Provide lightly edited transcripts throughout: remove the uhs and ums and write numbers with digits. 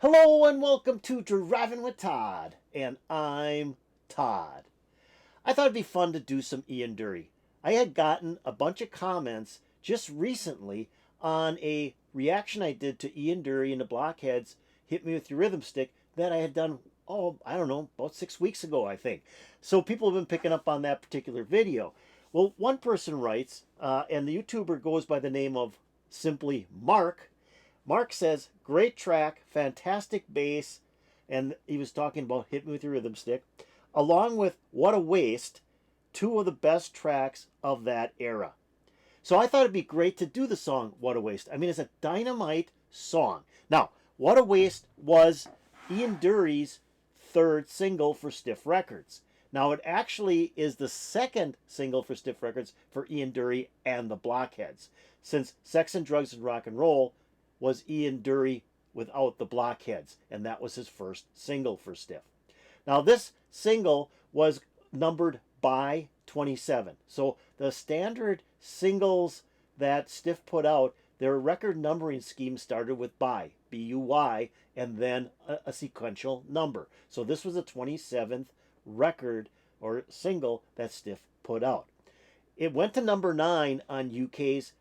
Hello and welcome to Driving with Todd, and I'm Todd. I thought it'd be fun to do some Ian Dury. I had gotten a bunch of comments just recently on a reaction I did to Ian Dury and the Blockheads Hit Me With Your Rhythm Stick that I had done, I don't know, about 6 weeks ago, I think. So people have been picking up on that particular video. Well, one person writes, and the YouTuber goes by the name of simply Mark. Mark says, great track, fantastic bass, and he was talking about Hit Me With Your Rhythm Stick, along with What a Waste, two of the best tracks of that era. So I thought it'd be great to do the song What a Waste. I mean, it's a dynamite song. Now, What a Waste was Ian Dury's third single for Stiff Records. Now, it actually is the second single for Stiff Records for Ian Dury and the Blockheads, since Sex and Drugs and Rock and Roll was Ian Dury without the Blockheads, and that was his first single for Stiff. Now, this single was numbered by 27. So the standard singles that Stiff put out, their record numbering scheme started with by, B-U-Y, and then a sequential number. So this was the 27th record or single that Stiff put out. It went to number 9 on UK's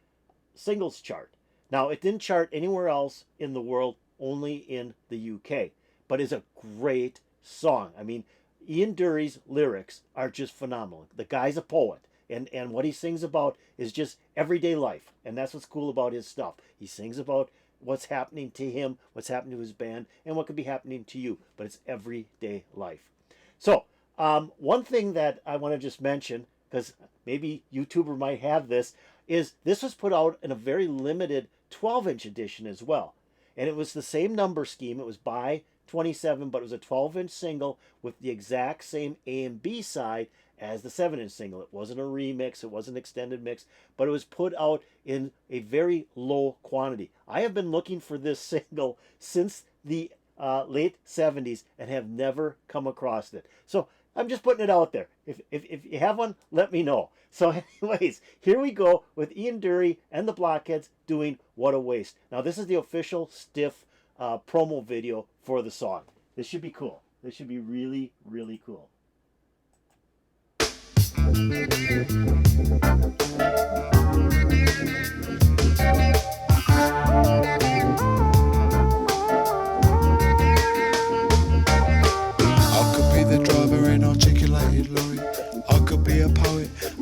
singles chart. Now, it didn't chart anywhere else in the world, only in the UK, but it's a great song. I mean, Ian Dury's lyrics are just phenomenal. The guy's a poet, and what he sings about is just everyday life, and that's what's cool about his stuff. He sings about what's happening to him, what's happening to his band, and what could be happening to you, but it's everyday life. So, one thing that I want to just mention, because maybe YouTuber might have this, is this was put out in a very limited 12-inch edition as well. And it was the same number scheme. It was by 27, but it was a 12-inch single with the exact same A and B side as the 7-inch single. It wasn't a remix, it wasn't an extended mix, but it was put out in a very low quantity. I have been looking for this single since the late 70s and have never come across it. So I'm just putting it out there. If you have one, let me know. So anyways, here we go with Ian Dury and the Blockheads doing What a Waste. Now this is the official Stiff promo video for the song. This should be cool. This should be really, really cool.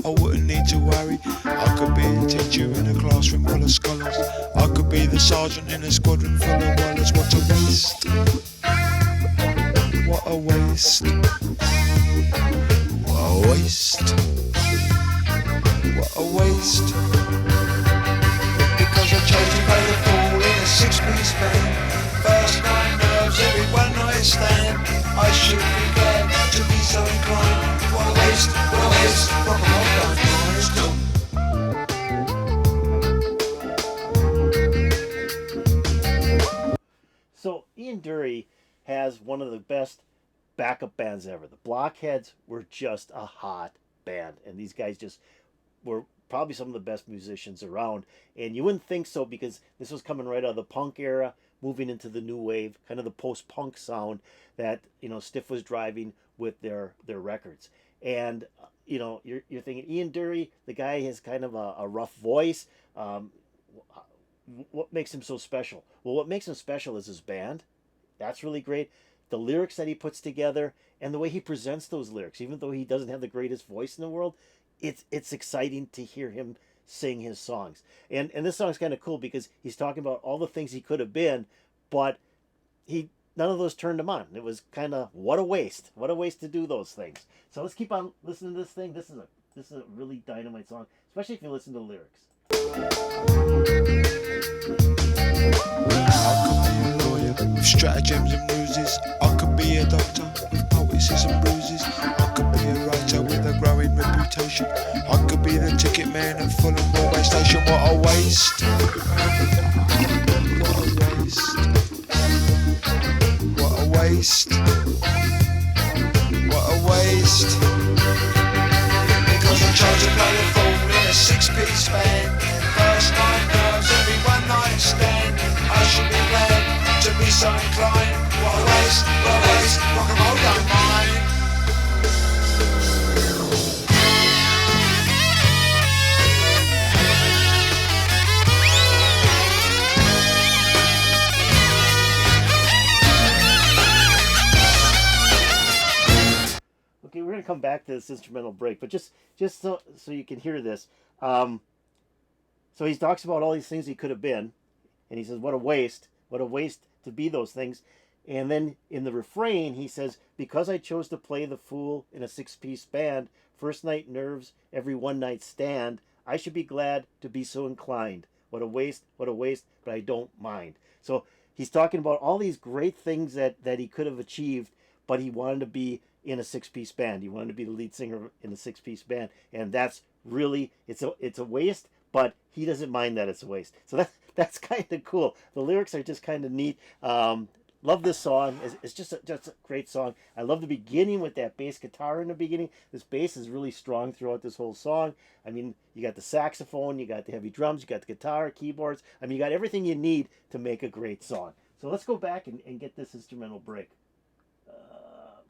I wouldn't need to worry. I could be a teacher in a classroom full of scholars. I could be the sergeant in a squadron full of wallers. What a waste. What a waste. What a waste. What a waste. Because I chose to play the fool in a six-piece band. First night nerves, every one night stand. I should be glad to be so inclined. What a waste, what a waste. Rock and roll done, it's done. So Ian Dury has one of the best backup bands ever. The Blockheads were just a hot band, and these guys just were probably some of the best musicians around. And you wouldn't think so, because this was coming right out of the punk era, moving into the new wave, kind of the post-punk sound that, you know, Stiff was driving with their records. And you know, you're thinking Ian Dury, the guy has kind of a rough voice. What makes him so special? Well, what makes him special is his band. That's really great. The lyrics that he puts together and the way he presents those lyrics. Even though he doesn't have the greatest voice in the world, it's exciting to hear him sing his songs. And this song's kind of cool because he's talking about all the things he could have been, but none of those turned him on. It was kind of what a waste. What a waste to do those things. So let's keep on listening to this thing. This is a really dynamite song, especially if you listen to the lyrics. I could be a lawyer with stratagems and ruses. I could be a doctor with poesis and bruises. I could be a writer with a growing reputation. I could be the ticket man at Fulham Railway Station. What a waste. What a waste. What a waste. What a waste. Because I chose to play the fool in a six-piece band. First night nerves, every one night stand. I should be glad to be so inclined. What a waste, rock and roll don't mind. Okay, we're gonna come back to this instrumental break, but just so you can hear this. So he talks about all these things he could have been, and he says, what a waste to be those things. And then in the refrain, he says, because I chose to play the fool in a six-piece band, first night nerves, every one night stand, I should be glad to be so inclined. What a waste, but I don't mind. So he's talking about all these great things that he could have achieved, but he wanted to be in a six-piece band. He wanted to be the lead singer in a six-piece band, and that's really, it's a waste, but he doesn't mind that it's a waste. So that's kind of cool. The lyrics are just kind of neat. Love this song. It's just a great song. I love the beginning with that bass guitar in the beginning. This bass is really strong throughout this whole song. I mean, you got the saxophone, you got the heavy drums, you got the guitar, keyboards. I mean, you got everything you need to make a great song. So let's go back and get this instrumental break.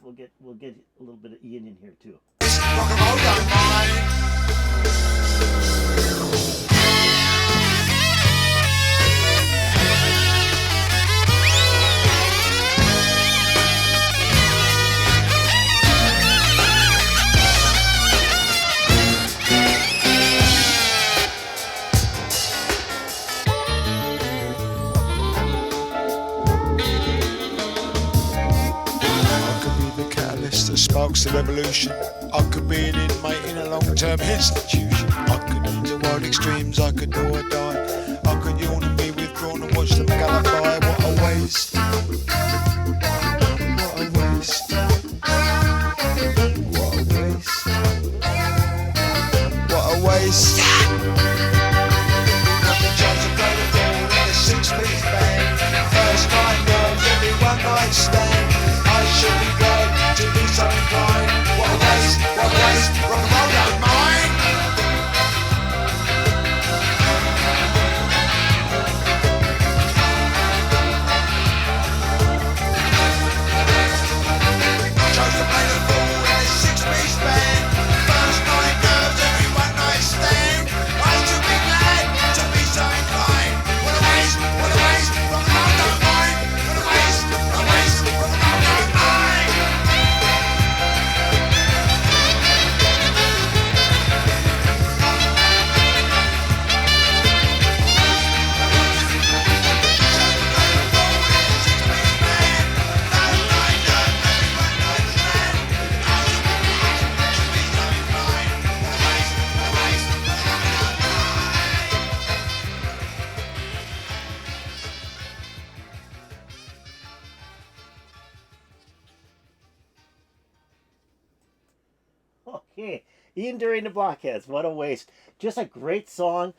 We'll get a little bit of Ian in here too. Rock and roll don't mind. That sparks the revolution. I could be an inmate in a long-term institution. I could into wild extremes, I could do or die. I could yawn and be withdrawn and watch them gallop by. What a waste. What a waste. What a waste. What a waste. Got the chance to play the fool in a six-piece band. First night nerves, every one night stand. I should be glad to be so inclined. What a waste, rock and roll don't mind. Chose to play the fool in a six-piece band. First night nerves, every one night stand. I should be glad to be so inclined. What a waste, rock and roll don't mind. What a waste, rock and roll don't mind. Okay, Ian Dury and the Blockheads. What a waste! Just a great song.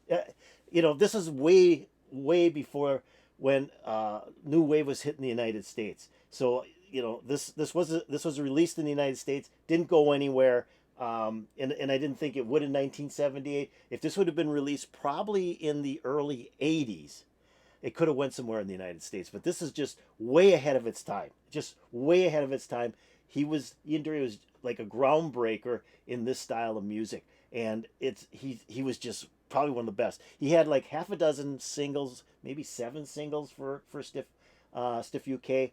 This is way before when new wave was hitting the United States. So this was released in the United States, didn't go anywhere, and I didn't think it would in 1978. If this would have been released probably in the early 80s, it could have went somewhere in the United States. But this is just way ahead of its time. Just way ahead of its time. Ian Dury was like a groundbreaker in this style of music, and he was just probably one of the best. He had like half a dozen singles, maybe 7 singles for Stiff UK.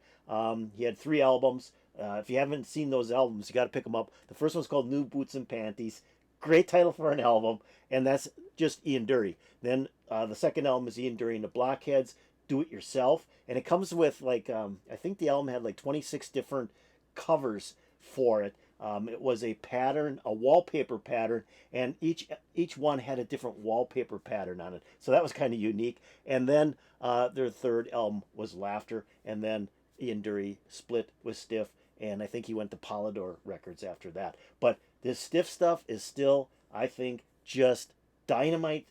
He had 3 albums. If you haven't seen those albums, you got to pick them up. The first one's called New Boots and Panties. Great title for an album, and that's just Ian Dury. Then the second album is Ian Dury and the Blockheads, Do It Yourself, and it comes with like I think the album had like 26 different covers for it. It was a pattern, a wallpaper pattern, and each one had a different wallpaper pattern on it. So that was kind of unique. And then their third album was Laughter, and then Ian Dury split with Stiff, and I think he went to Polydor Records after that. But this Stiff stuff is still, I think, just dynamite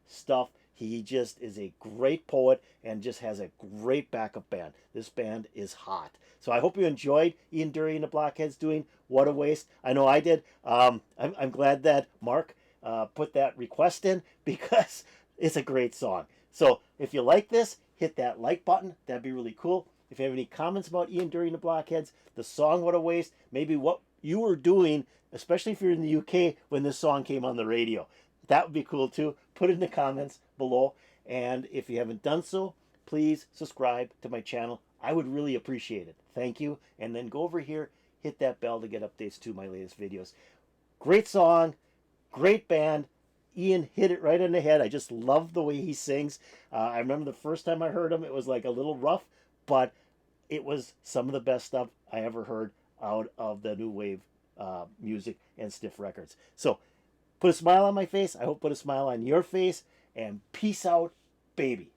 stuff. He just is a great poet and just has a great backup band. This band is hot. So I hope you enjoyed Ian Dury and the Blockheads doing What a Waste. I know I did. I'm glad that Mark put that request in because it's a great song. So if you like this, hit that like button. That'd be really cool. If you have any comments about Ian Dury and the Blockheads, the song What a Waste, maybe what you were doing, especially if you're in the UK when this song came on the radio, that would be cool too. Put it in the comments below. And if you haven't done so, please subscribe to my channel. I would really appreciate it. Thank you. And then go over here, hit that bell to get updates to my latest videos. Great song, great band. Ian hit it right on the head. I just love the way he sings. I remember the first time I heard him, it was like a little rough, but it was some of the best stuff I ever heard out of the new wave music and Stiff Records. So put a smile on my face. I hope put a smile on your face. And peace out, baby.